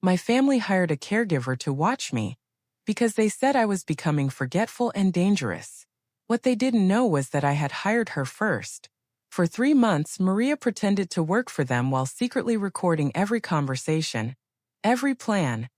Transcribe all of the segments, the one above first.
My family hired a caregiver to watch me because they said I was becoming forgetful and dangerous. What they didn't know was that I had hired her first. For 3 months, Maria pretended to work for them while secretly recording every conversation, every plan,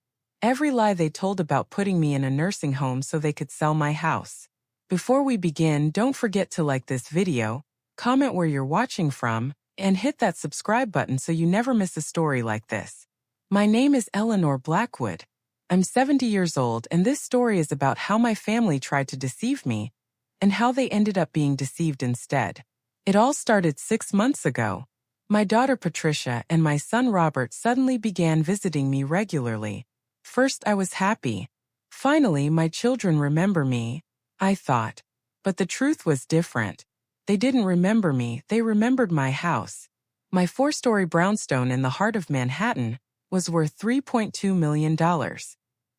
every lie they told about putting me in a nursing home so they could sell my house. Before we begin, don't forget to like this video, comment where you're watching from, and hit that subscribe button so you never miss a story like this. My name is Eleanor Blackwood. I'm 70 years old, and this story is about how my family tried to deceive me and how they ended up being deceived instead. It all started 6 months ago. My daughter Patricia and my son Robert suddenly began visiting me regularly. First, I was happy. Finally, my children remember me, I thought. But the truth was different. They didn't remember me, they remembered my house. My 4-story brownstone in the heart of Manhattan was worth $3.2 million.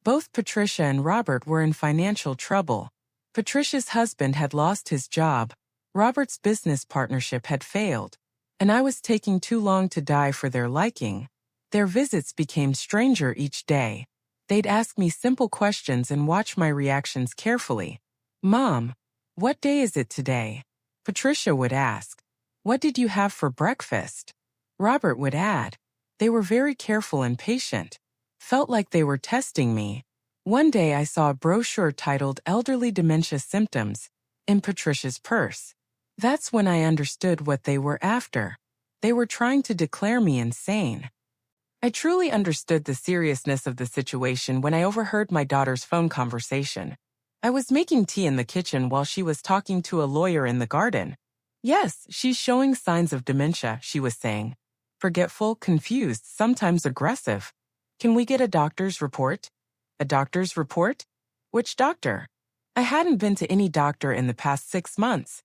Both Patricia and Robert were in financial trouble. Patricia's husband had lost his job, Robert's business partnership had failed, and I was taking too long to die for their liking. Their visits became stranger each day. They'd ask me simple questions and watch my reactions carefully. "Mom, what day is it today?" Patricia would ask. "What did you have for breakfast?" Robert would add. They were very careful and patient. Felt like they were testing me. One day I saw a brochure titled Elderly Dementia Symptoms in Patricia's purse. That's when I understood what they were after. They were trying to declare me insane. I truly understood the seriousness of the situation when I overheard my daughter's phone conversation. I was making tea in the kitchen while she was talking to a lawyer in the garden. "Yes, she's showing signs of dementia," she was saying. "Forgetful, confused, sometimes aggressive. Can we get a doctor's report?" "A doctor's report? Which doctor?" I hadn't been to any doctor in the past 6 months.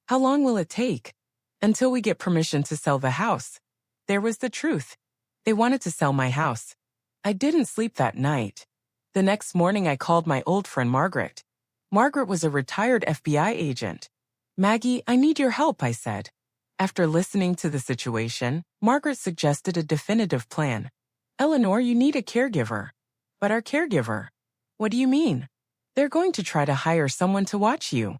"How long will it take?" "Until we get permission to sell the house." There was the truth. They wanted to sell my house. I didn't sleep that night. The next morning I called my old friend Margaret. Margaret was a retired FBI agent. "Maggie, I need your help," I said. After listening to the situation, Margaret suggested a definitive plan. "Eleanor, you need a caregiver." "But our caregiver?" "What do you mean?" "They're going to try to hire someone to watch you.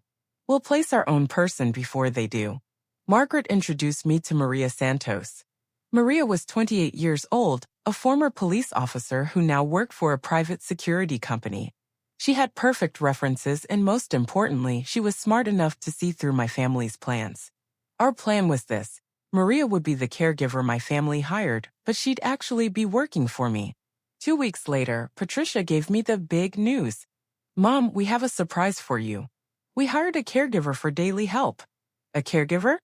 We'll place our own person before they do." Margaret introduced me to Maria Santos. Maria was 28 years old, a former police officer who now worked for a private security company. She had perfect references and most importantly, she was smart enough to see through my family's plans. Our plan was this. Maria would be the caregiver my family hired, but she'd actually be working for me. 2 weeks later, Patricia gave me the big news. "Mom, we have a surprise for you. We hired a caregiver for daily help." "A caregiver?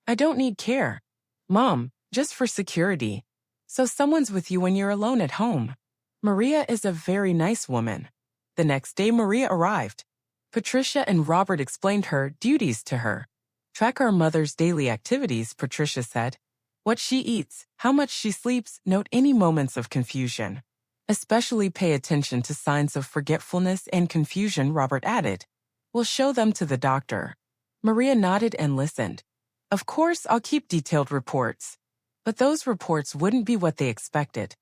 I don't need care." "Mom, just for security. So someone's with you when you're alone at home." Maria is a very nice woman. The next day Maria arrived. Patricia and Robert explained her duties to her. "Track our mother's daily activities," Patricia said. "What she eats, how much she sleeps, note any moments of confusion. Especially pay attention to signs of forgetfulness and confusion," Robert added. "We'll show them to the doctor." Maria nodded and listened. "Of course, I'll keep detailed reports." But those reports wouldn't be what they expected.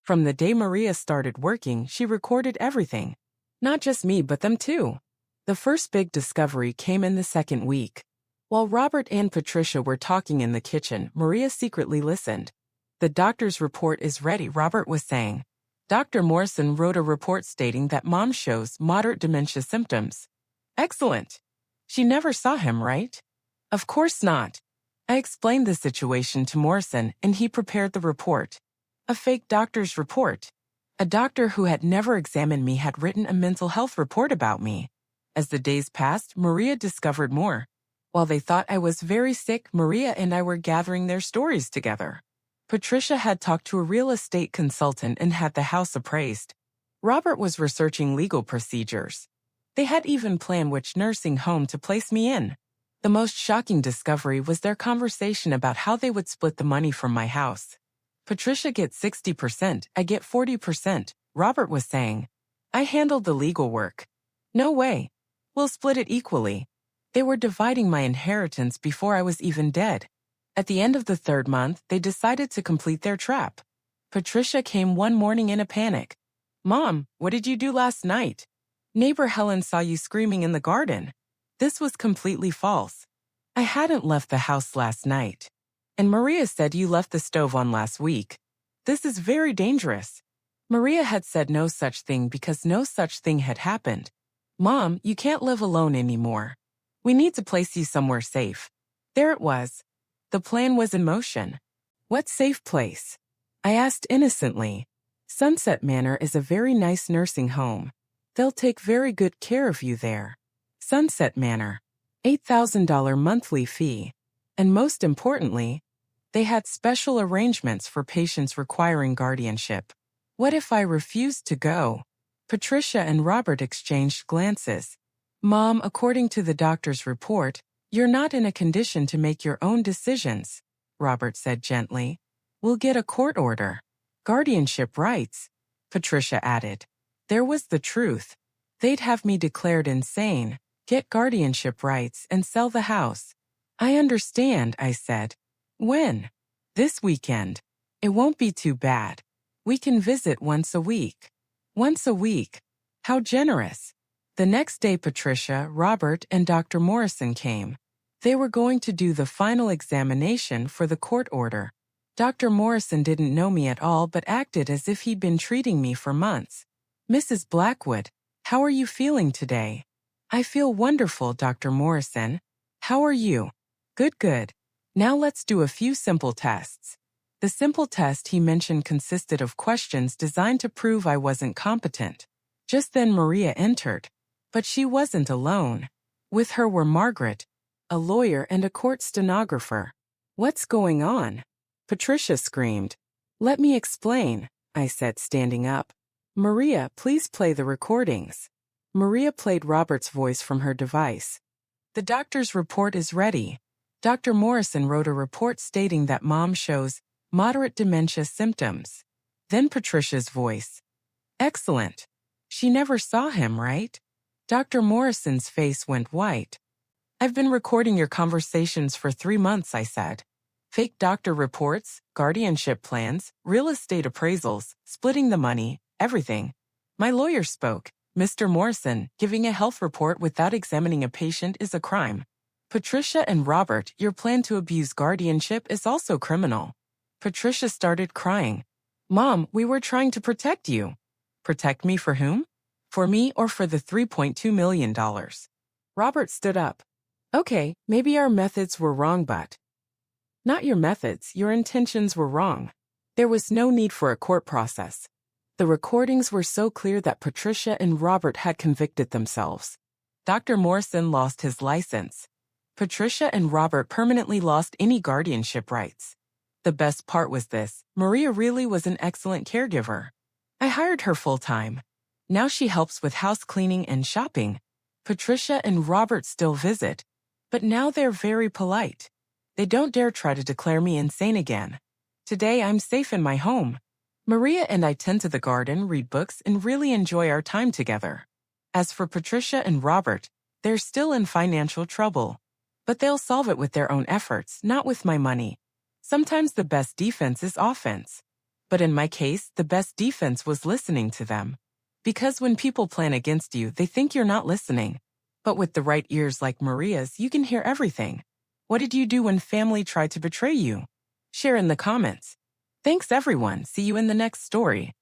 From the day Maria started working, she recorded everything. Not just me, but them too. The first big discovery came in the second week. While Robert and Patricia were talking in the kitchen, Maria secretly listened. "The doctor's report is ready," Robert was saying. "Dr. Morrison wrote a report stating that Mom shows moderate dementia symptoms." "Excellent. She never saw him, right?" "Of course not." I explained the situation to Morrison and he prepared the report. A fake doctor's report. A doctor who had never examined me had written a mental health report about me. As the days passed, Maria discovered more. While they thought I was very sick, Maria and I were gathering their stories together. Patricia had talked to a real estate consultant and had the house appraised. Robert was researching legal procedures. They had even planned which nursing home to place me in. The most shocking discovery was their conversation about how they would split the money from my house. "Patricia gets 60%, I get 40%, Robert was saying. "I handled the legal work." "No way. We'll split it equally." They were dividing my inheritance before I was even dead. At the end of the 3rd month, they decided to complete their trap. Patricia came one morning in a panic. Mom, what did you do last night? Neighbor Helen saw you screaming in the garden. This was completely false. I hadn't left the house last night. And Maria said you left the stove on last week. This is very dangerous. Maria had said no such thing because no such thing had happened. Mom, you can't live alone anymore. We need to place you somewhere safe. There it was. The plan was in motion. What safe place? I asked innocently. Sunset Manor is a very nice nursing home. They'll take very good care of you there. Sunset Manor. $8,000 monthly fee. And most importantly, they had special arrangements for patients requiring guardianship. What if I refused to go? Patricia and Robert exchanged glances. Mom, according to the doctor's report, you're not in a condition to make your own decisions, Robert said gently. We'll get a court order. Guardianship rights, Patricia added. There was the truth. They'd have me declared insane, get guardianship rights, and sell the house. I understand, I said. When? This weekend. It won't be too bad. We can visit once a week. Once a week. How generous. The next day Patricia, Robert, and Dr. Morrison came. They were going to do the final examination for the court order. Dr. Morrison didn't know me at all but acted as if he'd been treating me for months. Mrs. Blackwood, how are you feeling today? I feel wonderful, Dr. Morrison. How are you? Good, good. Now let's do a few simple tests. The simple test he mentioned consisted of questions designed to prove I wasn't competent. Just then Maria entered. But she wasn't alone. With her were Margaret, a lawyer, and a court stenographer. What's going on? Patricia screamed. Let me explain, I said, standing up. Maria, please play the recordings. Maria played Robert's voice from her device. The doctor's report is ready. Dr. Morrison wrote a report stating that Mom shows moderate dementia symptoms. Then Patricia's voice. Excellent. She never saw him, right? Dr. Morrison's face went white. I've been recording your conversations for 3 months, I said. Fake doctor reports, guardianship plans, real estate appraisals, splitting the money, everything. My lawyer spoke. Mr. Morrison, giving a health report without examining a patient is a crime. Patricia and Robert, your plan to abuse guardianship is also criminal. Patricia started crying. Mom, we were trying to protect you. Protect me for whom? For me or for the $3.2 million? Robert stood up. Okay, maybe our methods were wrong, but... Not your methods, your intentions were wrong. There was no need for a court process. The recordings were so clear that Patricia and Robert had convicted themselves. Dr. Morrison lost his license. Patricia and Robert permanently lost any guardianship rights. The best part was this: Maria really was an excellent caregiver. I hired her full-time. Now she helps with house cleaning and shopping. Patricia and Robert still visit, but now they're very polite. They don't dare try to declare me insane again. Today I'm safe in my home. Maria and I tend to the garden, read books, and really enjoy our time together. As for Patricia and Robert, they're still in financial trouble. But they'll solve it with their own efforts, not with my money. Sometimes the best defense is offense. But in my case, the best defense was listening to them. Because when people plan against you, they think you're not listening. But with the right ears like Maria's, you can hear everything. What did you do when family tried to betray you? Share in the comments. Thanks everyone. See you in the next story.